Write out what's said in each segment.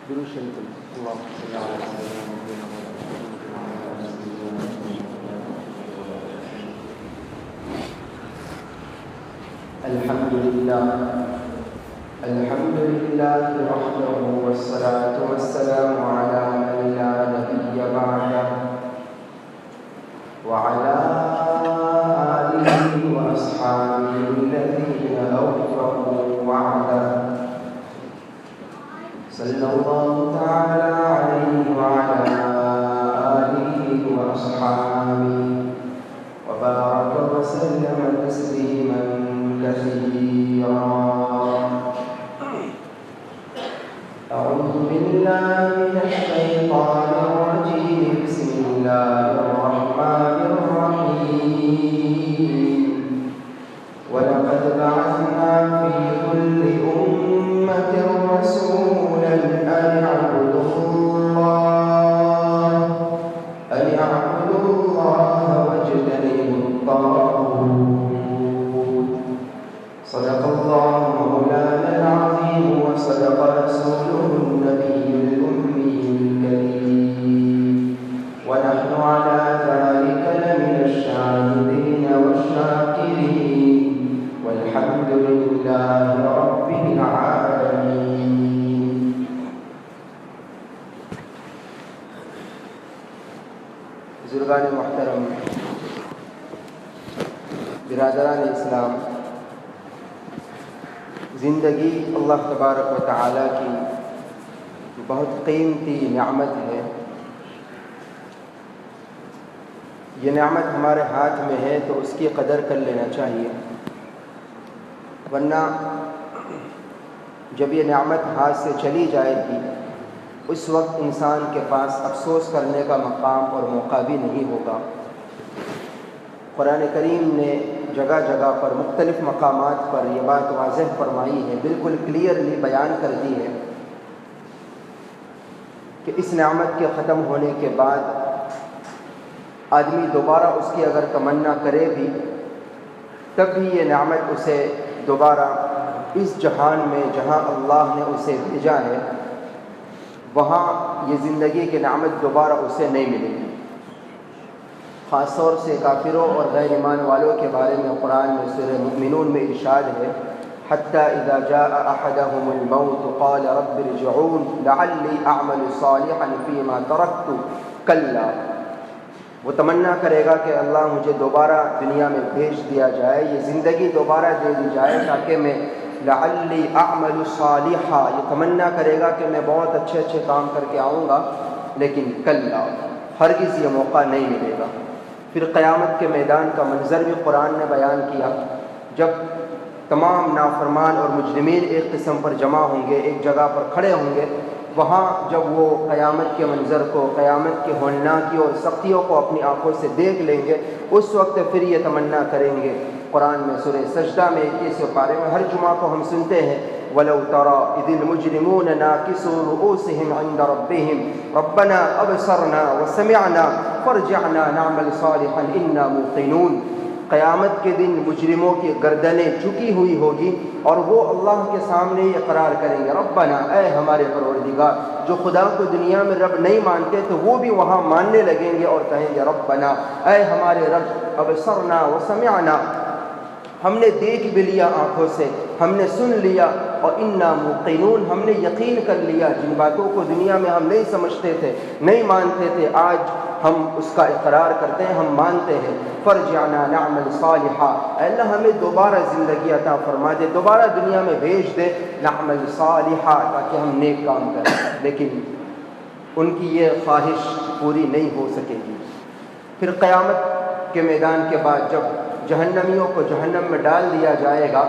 درود شریف اللهم صل على سيدنا الحمد لله وحده والصلاة والسلام على من لا نبي بعده وعلى آله وأصحابه الذين أوفوا وعده صلى الله تعالى عليه وعلى آله وأصحابه وبارك وسلم تسليما كثيرا. أعوذ بالله من الشيطان الرجيم. بسم الله الرحمن الرحيم. ولقد بعثنا في كل أمة رسولا أن اعبدوا الله واجتنبوا الطاغوت. صدق الله مولانا العظيم وصدق رسوله النبي الأمي الكريم ونحن على ذلك لمن الشاهدين والشاكرين والحمد لله رب العالمين. بزرگان محترم، برادران اسلام، زندگی اللہ تبارک و تعالیٰ کی بہت قیمتی نعمت ہے. یہ نعمت ہمارے ہاتھ میں ہے تو اس کی قدر کر لینا چاہیے، ورنہ جب یہ نعمت ہاتھ سے چلی جائے گی اس وقت انسان کے پاس افسوس کرنے کا مقام اور موقع بھی نہیں ہوگا. قرآن کریم نے جگہ جگہ پر مختلف مقامات پر یہ بات واضح فرمائی ہے، بالکل کلیئرلی بیان کر دی ہے کہ اس نعمت کے ختم ہونے کے بعد آدمی دوبارہ اس کی اگر تمنا کرے بھی تب بھی یہ نعمت اسے دوبارہ اس جہان میں جہاں اللہ نے اسے بھیجا ہے وہاں یہ زندگی کی نعمت دوبارہ اسے نہیں ملے گی. خاص طور سے کافروں اور غیر ایمان والوں کے بارے میں قرآن میں سورہ مؤمنون میں ارشاد ہے حتی اذا جاء احدهم الموت قال رب ارجعون لعلی اعمل صالحا فیما ترکت کلا. وہ تمنا کرے گا کہ اللہ مجھے دوبارہ دنیا میں بھیج دیا جائے، یہ زندگی دوبارہ دے دی جائے تاکہ میں لعلی اعمل صالحا، یہ تمنا کرے گا کہ میں بہت اچھے اچھے کام کر کے آؤں گا، لیکن کلا، ہرگز یہ موقع نہیں ملے گا. پھر قیامت کے میدان کا منظر بھی قرآن نے بیان کیا، جب تمام نافرمان اور مجرمین ایک قسم پر جمع ہوں گے، ایک جگہ پر کھڑے ہوں گے، وہاں جب وہ قیامت کے منظر کو، قیامت کی ہولناکی اور سختیوں کو اپنی آنکھوں سے دیکھ لیں گے، اس وقت پھر یہ تمنا کریں گے. قرآن میں سورہ سجدہ میں 21 پارے میں ہر جمعہ کو ہم سنتے ہیں وَلَوْ تَرَى إِذِ الْمُجْرِمُونَ نَاكِسُو رُؤُوسِهِمْ عِنْدَ رَبِّهِمْ رَبَّنَا أَبْصَرْنَا وَسَمِعْنَا فَارْجِعْنَا نَعْمَلْ صَالِحًا إِنَّا مُوقِنُونَ. قیامت کے دن مجرموں کی گردنیں جھکی ہوئی ہوگی اور وہ اللہ کے سامنے یہ قرار کریں گے ربنا، اے ہمارے پروردگار. جو خدا کو دنیا میں رب نہیں مانتے تو وہ بھی وہاں ماننے لگیں گے اور کہیں گے ربنا، اے ہمارے رب، ابصرنا وسمعنا، ہم نے دیکھ بھی لیا آنکھوں سے، ہم نے سن لیا، اور انا موقنون، ہم نے یقین کر لیا جن باتوں کو دنیا میں ہم نہیں سمجھتے تھے، نہیں مانتے تھے، آج ہم اس کا اقرار کرتے ہیں، ہم مانتے ہیں. فرجعنا نعمل صالحا، اے اللہ ہمیں دوبارہ زندگی عطا فرما دے، دوبارہ دنیا میں بھیج دے، نعمل صالحا، تاکہ ہم نیک کام کریں. لیکن ان کی یہ خواہش پوری نہیں ہو سکے گی. پھر قیامت کے میدان کے بعد جب جہنمیوں کو جہنم میں ڈال دیا جائے گا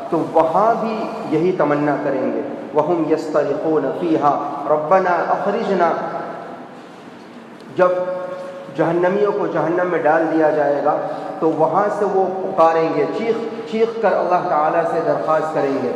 تو وہاں بھی یہی تمنا کریں گے وَهُمْ يَسْتَرِخُونَ فِيهَا رَبَّنَا أَخْرِجْنَا. جب جہنمیوں کو جہنم میں ڈال دیا جائے گا تو وہاں سے وہ پکاریں گے، چیخ کر اللہ تعالیٰ سے درخواست کریں گے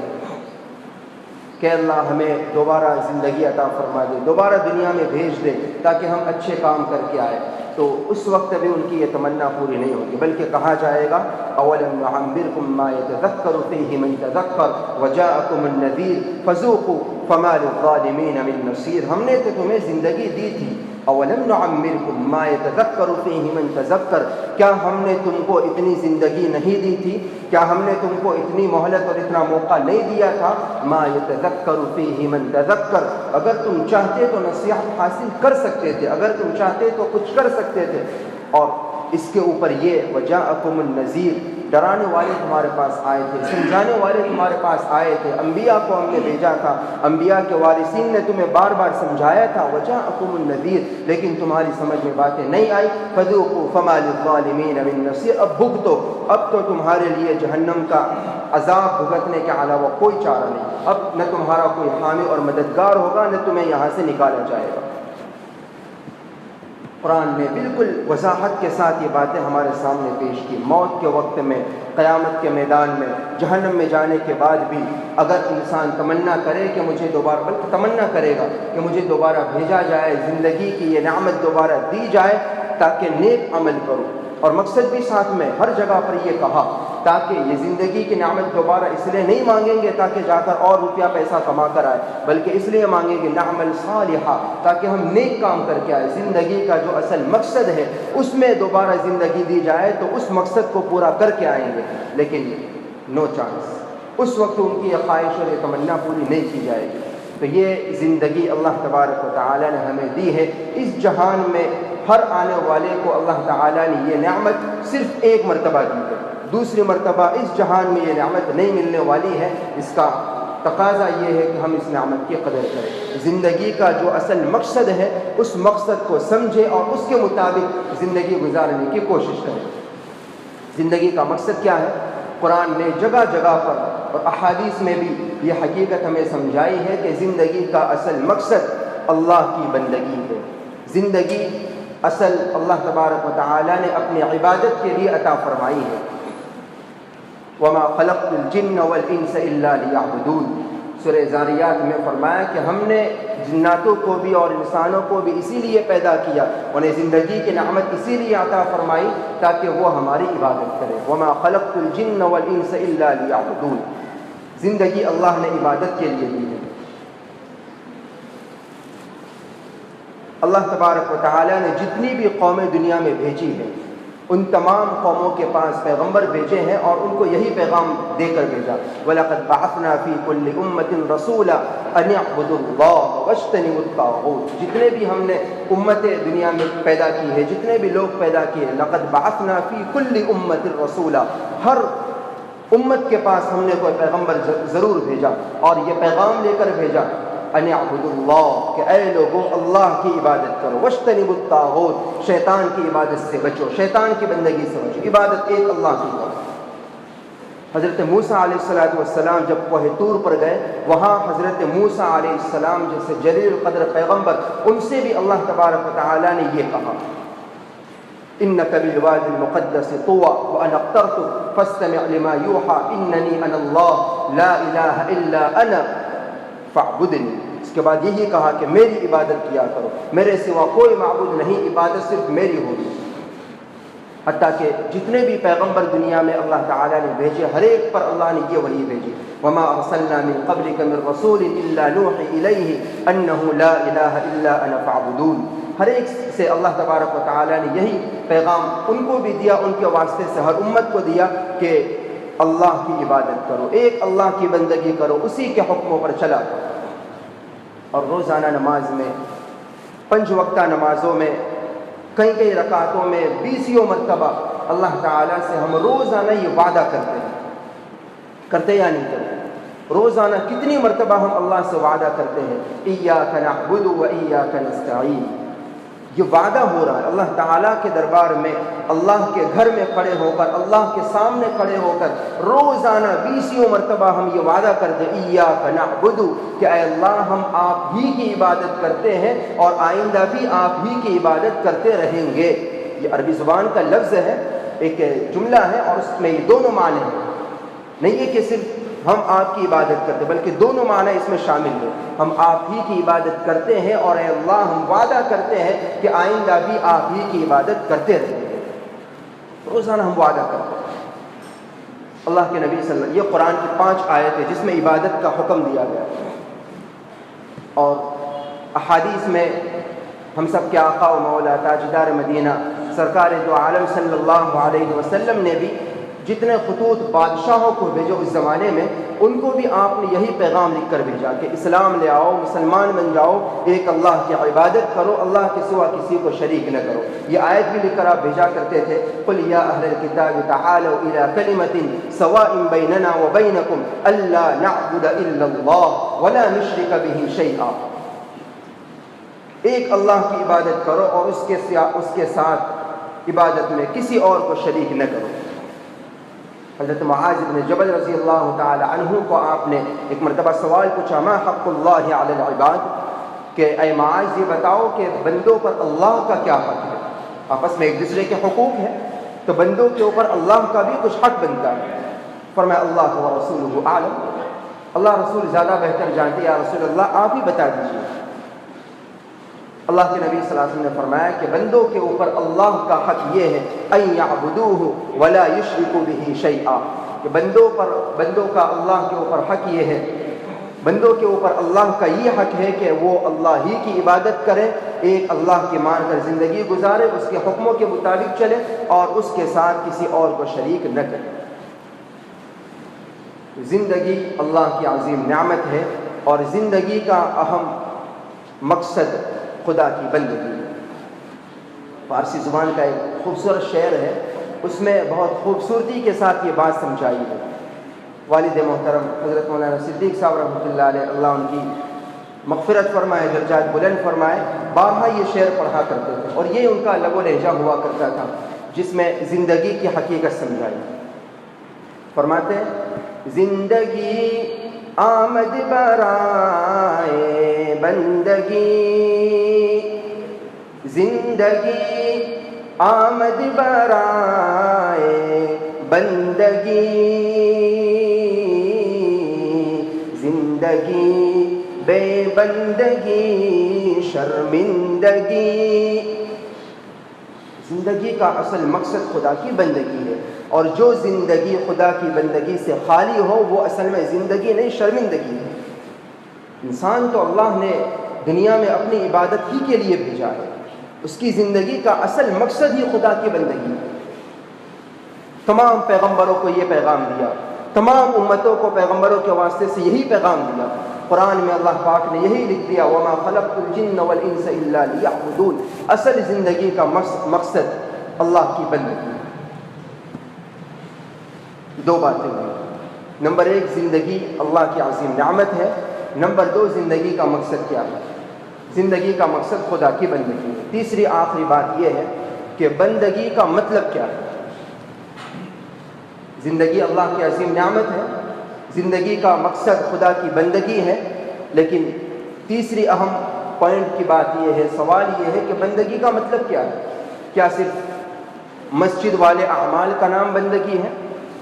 کہ اللہ ہمیں دوبارہ زندگی عطا فرما دے، دوبارہ دنیا میں بھیج دے تاکہ ہم اچھے کام کر کے آئے. تو اس وقت بھی ان کی یہ تمنا پوری نہیں ہوگی، بلکہ کہا جائے گا اولم نعمرکم ما یتذکر فیہ من تذکر وجاءکم النذیر فذوقوا فما للظالمین من نصیر، ہم نے تو تمہیں زندگی دی تھی، اولم نعمرکم ما یتذکر فیہ من تذکر، کیا ہم نے تم کو اتنی زندگی نہیں دی تھی؟ کیا ہم نے تم کو اتنی مہلت اور اتنا موقع نہیں دیا تھا؟ ما یتذکر فیہ من تذکر، اگر تم چاہتے تو نصیحت حاصل کر سکتے تھے، اگر تم چاہتے تو کچھ کر سکتے تھے۔ اور اس کے اوپر یہ وجاءکم النذیر، ڈرانے والے تمہارے پاس آئے تھے، سمجھانے والے تمہارے پاس آئے تھے، انبیاء کو ہم نے بھیجا تھا، انبیاء کے وارثین نے تمہیں بار بار سمجھایا تھا، وجاءکم النذیر، لیکن تمہاری سمجھ میں باتیں نہیں آئی۔ فذوقوا فما للظالمین من نصیر، اب بھگتو، اب تو تمہارے لیے جہنم کا عذاب بھگتنے کے علاوہ کوئی چارہ نہیں، اب نہ تمہارا کوئی حامی اور مددگار ہوگا، نہ تمہیں یہاں سے نکالا جائے گا۔ قرآن نے بالکل وضاحت کے ساتھ یہ باتیں ہمارے سامنے پیش کی۔ موت کے وقت میں، قیامت کے میدان میں، جہنم میں جانے کے بعد بھی اگر انسان تمنا کرے کہ مجھے دوبارہ، بلکہ تمنا کرے گا کہ مجھے دوبارہ بھیجا جائے، زندگی کی یہ نعمت دوبارہ دی جائے تاکہ نیک عمل کروں، اور مقصد بھی ساتھ میں ہر جگہ پر یہ کہا تاکہ یہ زندگی کی نعمت دوبارہ اس لیے نہیں مانگیں گے تاکہ جا کر اور روپیہ پیسہ کما کر آئے، بلکہ اس لیے مانگیں گے نعمل صالحہ، تاکہ ہم نیک کام کر کے آئے۔ زندگی کا جو اصل مقصد ہے اس میں دوبارہ زندگی دی جائے تو اس مقصد کو پورا کر کے آئیں گے، لیکن نو چانس، اس وقت ان کی یہ خواہش اور یہ تمنا پوری نہیں کی جائے گی۔ تو یہ زندگی اللہ تبارک و تعالی نے ہمیں دی ہے، اس جہان میں ہر آنے والے کو اللہ تعالی نے یہ نعمت صرف ایک مرتبہ دی ہے، دوسری مرتبہ اس جہان میں یہ نعمت نہیں ملنے والی ہے۔ اس کا تقاضا یہ ہے کہ ہم اس نعمت کی قدر کریں، زندگی کا جو اصل مقصد ہے اس مقصد کو سمجھیں اور اس کے مطابق زندگی گزارنے کی کوشش کریں۔ زندگی کا مقصد کیا ہے؟ قرآن نے جگہ جگہ پر اور احادیث میں بھی یہ حقیقت ہمیں سمجھائی ہے کہ زندگی کا اصل مقصد اللہ کی بندگی ہے۔ زندگی اصل اللہ تبارک و تعالی نے اپنی عبادت کے لیے عطا فرمائی ہے۔ وما خلقت الجن والانس الا ليعبدون، سورہ زاریات میں فرمایا کہ ہم نے جناتوں کو بھی اور انسانوں کو بھی اسی لیے پیدا کیا، انہیں زندگی کی نعمت اسی لیے عطا فرمائی تاکہ وہ ہماری عبادت کرے۔ وما خلقت الجن والانس الا ليعبدون، زندگی اللہ نے عبادت کے لیے دی ہے۔ اللہ تبارک و تعالی نے جتنی بھی قومیں دنیا میں بھیجی ہیں ان تمام قوموں کے پاس پیغمبر بھیجے ہیں اور ان کو یہی پیغام دے کر بھیجا۔ وَلَقَدْ بَعَثْنَا فِي كُلِّ أُمَّةٍ رَسُولًا أَنِ اعْبُدُوا اللَّهَ وَاجْتَنِبُوا الطَّاغُوتَ، جتنے بھی ہم نے امتیں دنیا میں پیدا کی ہے، جتنے بھی لوگ پیدا کیے، لَقَدْ بَعَثْنَا فِي كُلِّ أُمَّةٍ رَسُولًا، ہر امت کے پاس ہم نے کوئی پیغمبر ضرور بھیجا اور یہ پیغام لے کر بھیجا ان اعبدوا اللہ، کہ اے لوگوں اللہ کی عبادت کرو، واجتنبوا الطاغوت، شیطان کی عبادت سے بچو، شیطان کی بندگی سے بچو، عبادت ایک اللہ کی کرو۔ حضرت موسیٰ علیہ السلام جب کوہ طور پر گئے، وہاں حضرت موسیٰ علیہ السلام جیسے جلیل القدر پیغمبر، ان سے بھی اللہ تبارک و تعالی نے یہ کہا انک بالواد المقدس طوى وانا اخترتك فاستمع لما يوحى اننی انا اللہ لا الہ الا انا فاعبدنی۔ اس کے بعد یہی کہا کہ میری عبادت کیا کرو، میرے سوا کوئی معبود نہیں، عبادت صرف میری ہوگی۔ حتیٰ کہ جتنے بھی پیغمبر دنیا میں اللہ تعالیٰ نے بھیجے، ہر ایک پر اللہ نے یہ وحی بھیجی، وما ارسلنا من قبلك من رسول الا نوحی الیہ انہ لا الہ الا انا فاعبدون۔ ہر ایک سے اللہ تبارک و تعالیٰ نے یہی پیغام ان کو بھی دیا، ان کے واسطے سے ہر امت کو دیا کہ اللہ کی عبادت کرو، ایک اللہ کی بندگی کرو، اسی کے حکموں پر چلا کرو۔ اور روزانہ نماز میں، 5 وقتہ نمازوں میں، کئی کئی رکعتوں میں 20 مرتبہ اللہ تعالیٰ سے ہم روزانہ یہ وعدہ کرتے یا نہیں کرتے؟ روزانہ کتنی مرتبہ ہم اللہ سے وعدہ کرتے ہیں، ایاک نعبد و ایاک نستعین، یہ وعدہ ہو رہا ہے اللہ تعالیٰ کے دربار میں، اللہ کے گھر میں کھڑے ہو کر، اللہ کے سامنے کھڑے ہو کر روزانہ 20 مرتبہ ہم یہ وعدہ کرتے ہیں ایاک نعبد، کہ اے اللہ ہم آپ ہی کی عبادت کرتے ہیں اور آئندہ بھی آپ ہی کی عبادت کرتے رہیں گے۔ یہ عربی زبان کا لفظ ہے، ایک جملہ ہے اور اس میں یہ دونوں معنی ہیں، نہیں ہے کہ صرف ہم آپ کی عبادت کرتے، بلکہ دونوں معنی اس میں شامل ہیں، ہم آپ ہی کی عبادت کرتے ہیں اور اے اللہ ہم وعدہ کرتے ہیں کہ آئندہ بھی آپ ہی کی عبادت کرتے رہیں گے۔ روزانہ ہم وعدہ کرتے ہیں۔ اللہ کے نبی صلی اللہ علیہ وسلم، یہ قرآن کی 5 آیت ہے جس میں عبادت کا حکم دیا گیا ہے۔ اور احادیث میں ہم سب کے آقا و مولا تاجدار مدینہ سرکار دو عالم صلی اللہ علیہ وسلم نے بھی جتنے خطوط بادشاہوں کو بھیجے اس زمانے میں، ان کو بھی آپ نے یہی پیغام لکھ کر بھیجا کہ اسلام لے آؤ، مسلمان بن جاؤ، ایک اللہ کی عبادت کرو، اللہ کے سوا کسی کو شریک نہ کرو۔ یہ آیت بھی لکھ کر آپ بھیجا کرتے تھے، قل یا اہل الکتاب تعالوا الی کلمۃ سواء بیننا وبینکم الا نعبد الا اللہ ولا نشرک بہ شیئا۔ ایک اللہ کی عبادت کرو اور اس کے ساتھ عبادت میں کسی اور کو شریک نہ کرو۔ حضرت معاذ بن جبل رضی اللہ تعالی عنہ کو آپ نے ایک مرتبہ سوال پوچھا، ما حق اللہ علی العباد، کہ اے معاذ یہ بتاؤ کہ بندوں پر اللہ کا کیا حق ہے؟ آپس میں ایک دوسرے کے حقوق ہیں تو بندوں کے اوپر اللہ کا بھی کچھ حق بنتا ہے۔ فرمایا اللہ و رسولہ اعلم، اللہ رسول زیادہ بہتر جانتے، یا رسول اللہ آپ ہی بتا دیجیے۔ اللہ کے نبی صلی اللہ علیہ وسلم نے فرمایا کہ بندوں کے اوپر اللہ کا حق یہ ہے ان یعبدوہ ولا یشرکوا بہ شیئا، کہ بندوں کا اللہ کے اوپر حق یہ ہے، بندوں کے اوپر اللہ کا یہ حق ہے کہ وہ اللہ ہی کی عبادت کرے، ایک اللہ کی مان کر زندگی گزارے، اس کے حکموں کے مطابق چلے اور اس کے ساتھ کسی اور کو شریک نہ کرے۔ زندگی اللہ کی عظیم نعمت ہے اور زندگی کا اہم مقصد خدا کی بندگی ہے۔ فارسی زبان کا ایک خوبصورت شعر ہے، اس میں بہت خوبصورتی کے ساتھ یہ بات سمجھائی ہے۔ والد محترم حضرت مولانا صدیق صاحب رحمۃ اللہ علیہ، اللہ ان کی مغفرت فرمائے، درجات بلند فرمائے، بارہا یہ شعر پڑھا کرتے تھے اور یہ ان کا لب و لہجہ ہوا کرتا تھا جس میں زندگی کی حقیقت سمجھائی۔ فرماتے ہیں زندگی آمد برائے بندگی، زندگی آمد برائے بندگی، زندگی بے بندگی شرمندگی۔ زندگی کا اصل مقصد خدا کی بندگی ہے، اور جو زندگی خدا کی بندگی سے خالی ہو وہ اصل میں زندگی نہیں، شرمندگی ہے۔ انسان تو اللہ نے دنیا میں اپنی عبادت ہی کے لیے بھیجا ہے، اس کی زندگی کا اصل مقصد ہی خدا کی بندگی ہے۔ تمام پیغمبروں کو یہ پیغام دیا، تمام امتوں کو پیغمبروں کے واسطے سے یہی پیغام دیا۔ قرآن میں اللہ پاک نے یہی لکھ دیا وَمَا خَلَقْتُ الْجِنَّ وَالْإِنسَ إِلَّا لِيَعْبُدُونَ۔ اصل زندگی کا مقصد اللہ کی بندگی۔ دو باتیں ہوئی، نمبر ایک زندگی اللہ کی عظیم نعمت ہے، نمبر دو زندگی کا مقصد کیا ہے؟ زندگی کا مقصد خدا کی بندگی ہے۔ تیسری آخری بات یہ ہے کہ بندگی کا مطلب کیا ہے؟ زندگی اللہ کی عظیم نعمت ہے، زندگی کا مقصد خدا کی بندگی ہے، لیکن تیسری اہم پوائنٹ کی بات یہ ہے، سوال یہ ہے کہ بندگی کا مطلب کیا ہے؟ کیا صرف مسجد والے اعمال کا نام بندگی ہے؟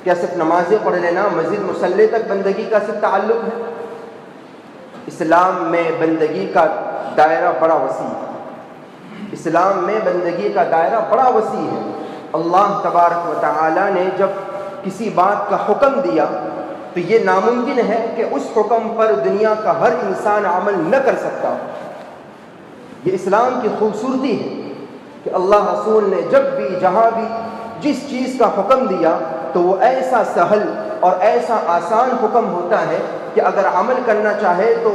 کیا صرف نمازیں پڑھ لینا، مسجد مصلی تک بندگی کا صرف تعلق ہے؟ اسلام میں بندگی کا دائرہ بڑا وسیع ہے، اسلام میں بندگی کا دائرہ بڑا وسیع ہے۔ اللہ تبارک و تعالی نے جب کسی بات کا حکم دیا تو یہ ناممکن ہے کہ اس حکم پر دنیا کا ہر انسان عمل نہ کر سکتا۔ یہ اسلام کی خوبصورتی ہے کہ اللہ رسول نے جب بھی جہاں بھی جس چیز کا حکم دیا تو وہ ایسا سہل اور ایسا آسان حکم ہوتا ہے کہ اگر عمل کرنا چاہے تو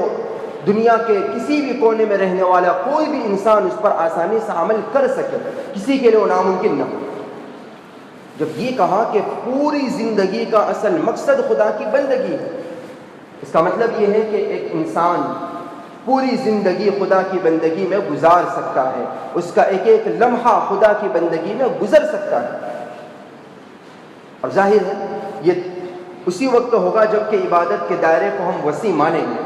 دنیا کے کسی بھی کونے میں رہنے والا کوئی بھی انسان اس پر آسانی سے عمل کر سکے، کسی کے لیے وہ ناممکن نہ ہو۔ جب یہ کہا کہ پوری زندگی کا اصل مقصد خدا کی بندگی ہے، اس کا مطلب یہ ہے کہ ایک انسان پوری زندگی خدا کی بندگی میں گزار سکتا ہے، اس کا ایک ایک لمحہ خدا کی بندگی میں گزر سکتا ہے۔ اور ظاہر ہے یہ اسی وقت ہوگا جب کہ عبادت کے دائرے کو ہم وسیع مانیں گے۔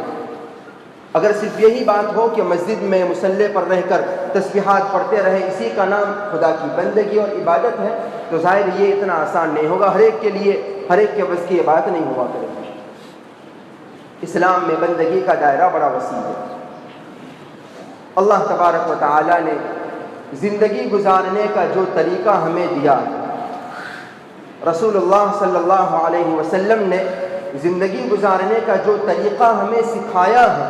اگر صرف یہی بات ہو کہ مسجد میں مصلی پر رہ کر تسبیحات پڑھتے رہے، اسی کا نام خدا کی بندگی اور عبادت ہے، تو ظاہر یہ اتنا آسان نہیں ہوگا، ہر ایک کے لیے ہر ایک کے بس کی یہ بات نہیں ہوا کرے گی۔ اسلام میں بندگی کا دائرہ بڑا وسیع ہے۔ اللہ تبارک و تعالی نے زندگی گزارنے کا جو طریقہ ہمیں دیا، رسول اللہ صلی اللہ علیہ وسلم نے زندگی گزارنے کا جو طریقہ ہمیں سکھایا ہے،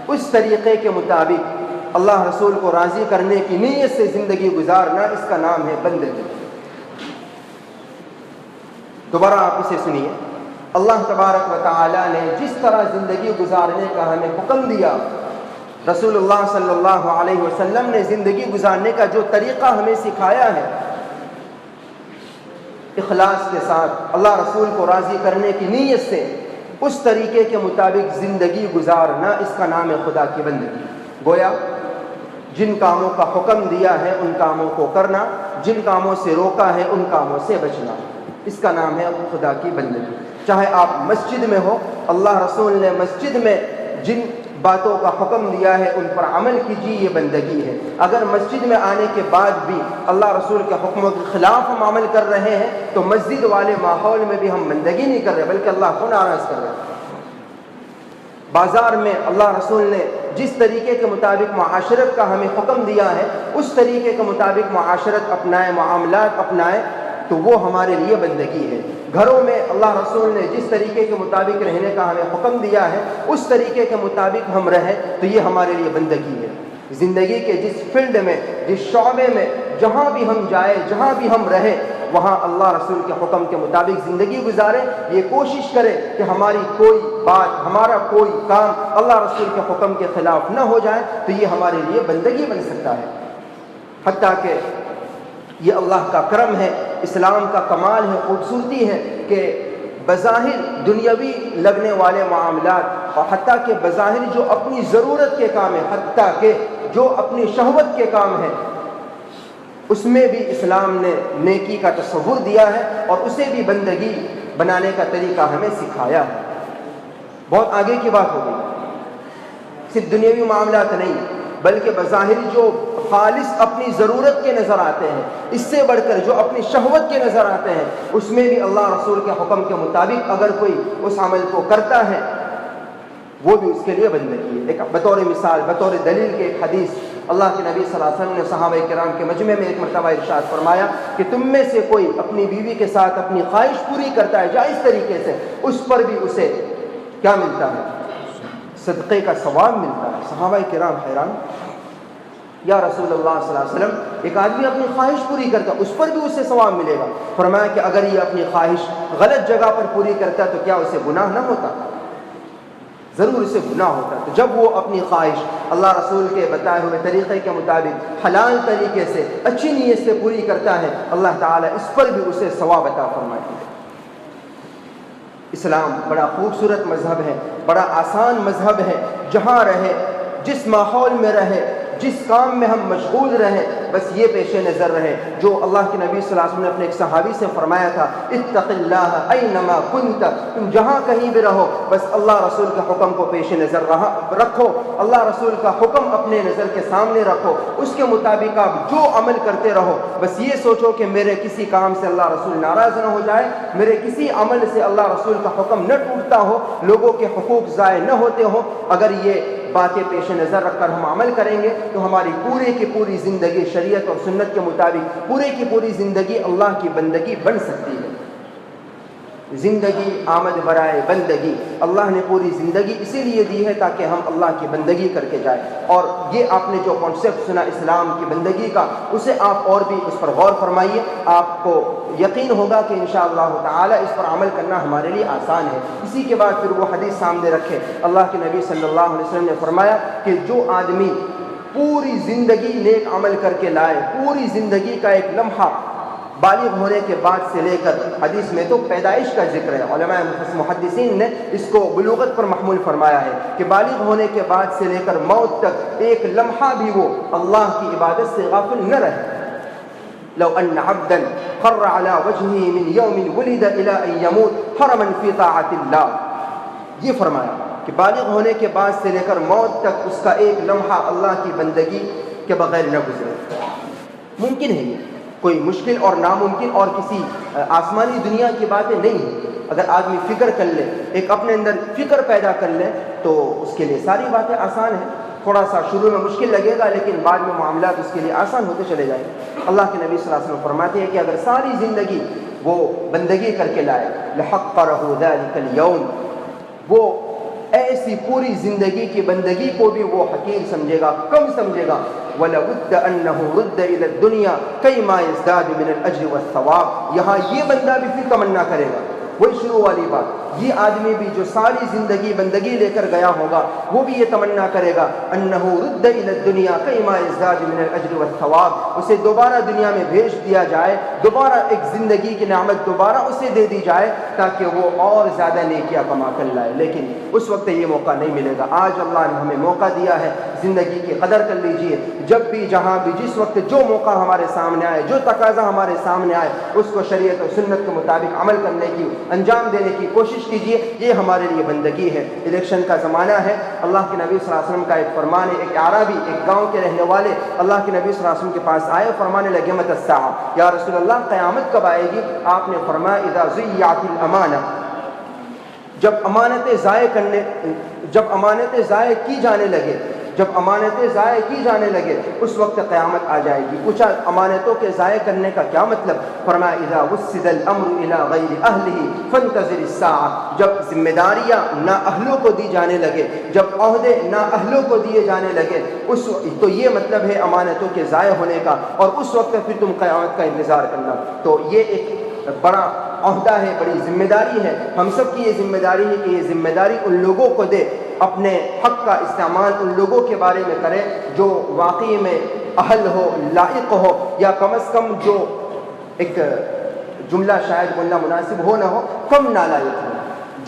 اس طریقے کے مطابق اللہ رسول کو راضی کرنے کی نیت سے زندگی گزارنا، اس کا نام ہے بندگی۔ دوبارہ آپ اسے سنیے، اللہ تبارک و تعالی نے جس طرح زندگی گزارنے کا ہمیں حکم دیا، رسول اللہ صلی اللہ علیہ وسلم نے زندگی گزارنے کا جو طریقہ ہمیں سکھایا ہے، اخلاص کے ساتھ اللہ رسول کو راضی کرنے کی نیت سے اس طریقے کے مطابق زندگی گزارنا، اس کا نام ہے خدا کی بندگی۔ گویا جن کاموں کا حکم دیا ہے ان کاموں کو کرنا، جن کاموں سے روکا ہے ان کاموں سے بچنا، اس کا نام ہے خدا کی بندگی۔ چاہے آپ مسجد میں ہو، اللہ رسول نے مسجد میں جن باتوں کا حکم دیا ہے ان پر عمل کیجیے، یہ بندگی ہے۔ اگر مسجد میں آنے کے بعد بھی اللہ رسول کے حکموں کے خلاف ہم عمل کر رہے ہیں تو مسجد والے ماحول میں بھی ہم بندگی نہیں کر رہے بلکہ اللہ کو ناراض کر رہے ہیں۔ بازار میں اللہ رسول نے جس طریقے کے مطابق معاشرت کا ہمیں حکم دیا ہے اس طریقے کے مطابق معاشرت اپنائے، معاملات اپنائے تو وہ ہمارے لیے بندگی ہے۔ گھروں میں اللہ رسول نے جس طریقے کے مطابق رہنے کا ہمیں حکم دیا ہے اس طریقے کے مطابق ہم رہیں تو یہ ہمارے لیے بندگی ہے۔ زندگی کے جس فیلڈ میں، جس شعبے میں جہاں بھی ہم جائیں، جہاں بھی ہم رہیں، وہاں اللہ رسول کے حکم کے مطابق زندگی گزاریں۔ یہ کوشش کریں کہ ہماری کوئی بات، ہمارا کوئی کام اللہ رسول کے حکم کے خلاف نہ ہو جائے تو یہ ہمارے لیے بندگی بن سکتا ہے۔ حتیٰ کہ یہ اللہ کا کرم ہے، اسلام کا کمال ہے، خوبصورتی ہے کہ بظاہر دنیاوی لگنے والے معاملات اور حتیٰ کہ بظاہر جو اپنی ضرورت کے کام ہیں، حتیٰ کہ جو اپنی شہوت کے کام ہیں، اس میں بھی اسلام نے نیکی کا تصور دیا ہے اور اسے بھی بندگی بنانے کا طریقہ ہمیں سکھایا ہے۔ بہت آگے کی بات ہوگی، صرف دنیاوی معاملات نہیں بلکہ بظاہر جو خالص اپنی ضرورت کے نظر آتے ہیں، اس سے بڑھ کر جو اپنی شہوت کے نظر آتے ہیں، اس میں بھی اللہ رسول کے حکم کے مطابق اگر کوئی اس عمل کو کرتا ہے وہ بھی اس کے لیے بندگی ہے۔ ایک بطور مثال، بطور دلیل کے ایک حدیث اللہ کے نبی صلی اللہ علیہ وسلم نے صحابہ کرام کے مجمع میں ایک مرتبہ ارشاد فرمایا کہ تم میں سے کوئی اپنی بیوی کے ساتھ اپنی خواہش پوری کرتا ہے جائز طریقے سے، اس پر بھی اسے کیا ملتا ہے؟ صدقے کا ثواب ملتا ہے۔ صحابہ کرام حیران، یا رسول اللہ صلی اللہ علیہ وسلم، ایک آدمی اپنی خواہش پوری کرتا اس پر بھی اسے ثواب ملے گا؟ فرمایا کہ اگر یہ اپنی خواہش غلط جگہ پر پوری کرتا تو کیا اسے گناہ نہ ہوتا؟ ضرور اسے گناہ ہوتا۔ تو جب وہ اپنی خواہش اللہ رسول کے بتائے ہوئے طریقے کے مطابق حلال طریقے سے اچھی نیت سے پوری کرتا ہے، اللہ تعالیٰ اس پر بھی اسے ثواب عطا فرماتے ہیں۔ اسلام بڑا خوبصورت مذہب ہے، بڑا آسان مذہب ہے۔ جہاں رہے، جس ماحول میں رہے، جس کام میں ہم مشغول رہیں، بس یہ پیش نظر رہے جو اللہ کے نبی صلی اللہ علیہ وسلم نے اپنے ایک صحابی سے فرمایا تھا، اتق اللہ اینما کنت، تم جہاں کہیں بھی رہو بس اللہ رسول کے حکم کو پیش نظر رکھو، اللہ رسول کا حکم اپنے نظر کے سامنے رکھو، اس کے مطابق آپ جو عمل کرتے رہو، بس یہ سوچو کہ میرے کسی کام سے اللہ رسول ناراض نہ ہو جائے، میرے کسی عمل سے اللہ رسول کا حکم نہ ٹوٹتا ہو، لوگوں کے حقوق ضائع نہ ہوتے ہوں۔ اگر یہ باتیں پیش نظر رکھ کر ہم عمل کریں گے تو ہماری پورے کی پوری زندگی شریعت اور سنت کے مطابق پورے کی پوری زندگی اللہ کی بندگی بن سکتی ہے۔ زندگی آمد برائے بندگی، اللہ نے پوری زندگی اسی لیے دی ہے تاکہ ہم اللہ کی بندگی کر کے جائیں۔ اور یہ آپ نے جو کانسیپٹ سنا اسلام کی بندگی کا، اسے آپ اور بھی اس پر غور فرمائیے، آپ کو یقین ہوگا کہ انشاءاللہ تعالی اس پر عمل کرنا ہمارے لیے آسان ہے۔ اسی کے بعد پھر وہ حدیث سامنے رکھے، اللہ کے نبی صلی اللہ علیہ وسلم نے فرمایا کہ جو آدمی پوری زندگی نیک عمل کر کے لائے، پوری زندگی کا ایک لمحہ بالغ ہونے کے بعد سے لے کر، حدیث میں تو پیدائش کا ذکر ہے، علماء محدثین نے اس کو بلوغت پر محمول فرمایا ہے کہ بالغ ہونے کے بعد سے لے کر موت تک ایک لمحہ بھی وہ اللہ کی عبادت سے غافل نہ رہے۔ لو ان عبدا خر على وجهه من يوم ولد الى ان يموت حرما في طاعة اللہ، یہ فرمایا کہ بالغ ہونے کے بعد سے لے کر موت تک اس کا ایک لمحہ اللہ کی بندگی کے بغیر نہ گزرے۔ ممکن ہے یہ کوئی مشکل اور ناممکن اور کسی آسمانی دنیا کی باتیں نہیں ہیں۔ اگر آدمی فکر کر لے، ایک اپنے اندر فکر پیدا کر لے تو اس کے لیے ساری باتیں آسان ہیں۔ تھوڑا سا شروع میں مشکل لگے گا لیکن بعد میں معاملات اس کے لیے آسان ہوتے چلے جائیں گے۔ اللہ کے نبی صلی اللہ علیہ وسلم فرماتے ہیں کہ اگر ساری زندگی وہ بندگی کر کے لائے، لحقرہ ذلک اليوم، وہ ایسی پوری زندگی کی بندگی کو بھی وہ حقیر سمجھے گا، کم سمجھے گا۔ وَلَوُدَّ أَنَّهُ رُدَّ إِلَى الدُّنْيَا كَيْمَا يَزْدَادُ مِنَ الْأَجْرِ وَالثَّوَابِ، یہاں یہ بندہ بھی پھر تمنا کرے گا، وہی شروع والی بات، یہ آدمی بھی جو ساری زندگی بندگی لے کر گیا ہوگا وہ بھی یہ تمنا کرے گا انہو رد الی الدنیا کیما یزداد من الاجر والثواب، اسے دوبارہ دنیا میں بھیج دیا جائے، دوبارہ ایک زندگی کی نعمت دوبارہ اسے دے دی جائے تاکہ وہ اور زیادہ نیکیاں کما کر لائے، لیکن اس وقت یہ موقع نہیں ملے گا۔ آج اللہ نے ہمیں موقع دیا ہے، زندگی کی قدر کر لیجئے، جب بھی جہاں بھی جس وقت جو موقع ہمارے سامنے آئے، جو تقاضا ہمارے سامنے آئے، اس کو شریعت اور سنت کے مطابق عمل کرنے کی، انجام دینے کی کوشش کیجئے، یہ ہمارے لیے بندگی ہے۔ الیکشن کا زمانہ ہے، اللہ کے نبی صلی اللہ علیہ وسلم کا ایک فرمان ہے، ایک اعرابی، ایک گاؤں کے رہنے والے اللہ کے نبی صلی اللہ علیہ وسلم کے پاس آئے اور فرمانے لگے متی الساعہ، یا رسول اللہ قیامت کب آئے گی؟ آپ نے فرمایا اذا ضیعت الامانہ، جب امانتیں ضائع کی جانے لگے، جب امانتیں ضائع کی جانے لگے اس وقت قیامت آ جائے گی۔ پوچھا امانتوں کے ضائع کرنے کا کیا مطلب؟ فرمایا اذا وسد الامر الى غیر اہلہ فانتظر الساعہ، جب ذمہ داریاں نااہلوں کو دی جانے لگے، جب عہدے نااہلوں کو دیے جانے لگے، اس تو یہ مطلب ہے امانتوں کے ضائع ہونے کا، اور اس وقت پھر تم قیامت کا انتظار کرنا۔ تو یہ ایک بڑا عہدہ ہے، بڑی ذمہ داری ہے، ہم سب کی یہ ذمہ داری ہے کہ یہ ذمہ داری ان لوگوں کو دے، اپنے حق کا استعمال ان لوگوں کے بارے میں کرے جو واقعی میں اہل ہو، لائق ہو، یا کم از کم جو ایک جملہ شاید بولنا مناسب ہو نہ ہو، کم نالائق ہو،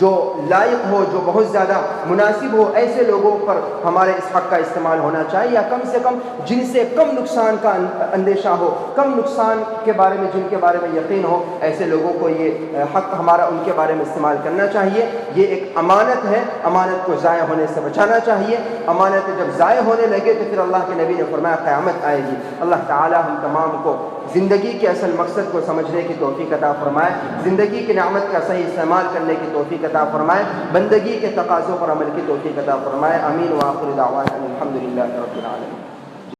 جو لائق ہو، جو بہت زیادہ مناسب ہو، ایسے لوگوں پر ہمارے اس حق کا استعمال ہونا چاہیے، یا کم سے کم جن سے کم نقصان کا اندیشہ ہو، کم نقصان کے بارے میں جن کے بارے میں یقین ہو، ایسے لوگوں کو یہ حق ہمارا ان کے بارے میں استعمال کرنا چاہیے۔ یہ ایک امانت ہے، امانت کو ضائع ہونے سے بچانا چاہیے۔ امانت جب ضائع ہونے لگے تو پھر اللہ کے نبی نے فرمایا قیامت آئے گی۔ اللہ تعالی ہم تمام کو زندگی کے اصل مقصد کو سمجھنے کی توفیق عطا فرمائے، زندگی کی نعمت کا صحیح استعمال کرنے کی توفیق عطا فرمائے، بندگی کے تقاضوں پر عمل کی توفیق عطا فرمائے۔ آمین وآخر دعوانا الحمدللہ رب العالمین۔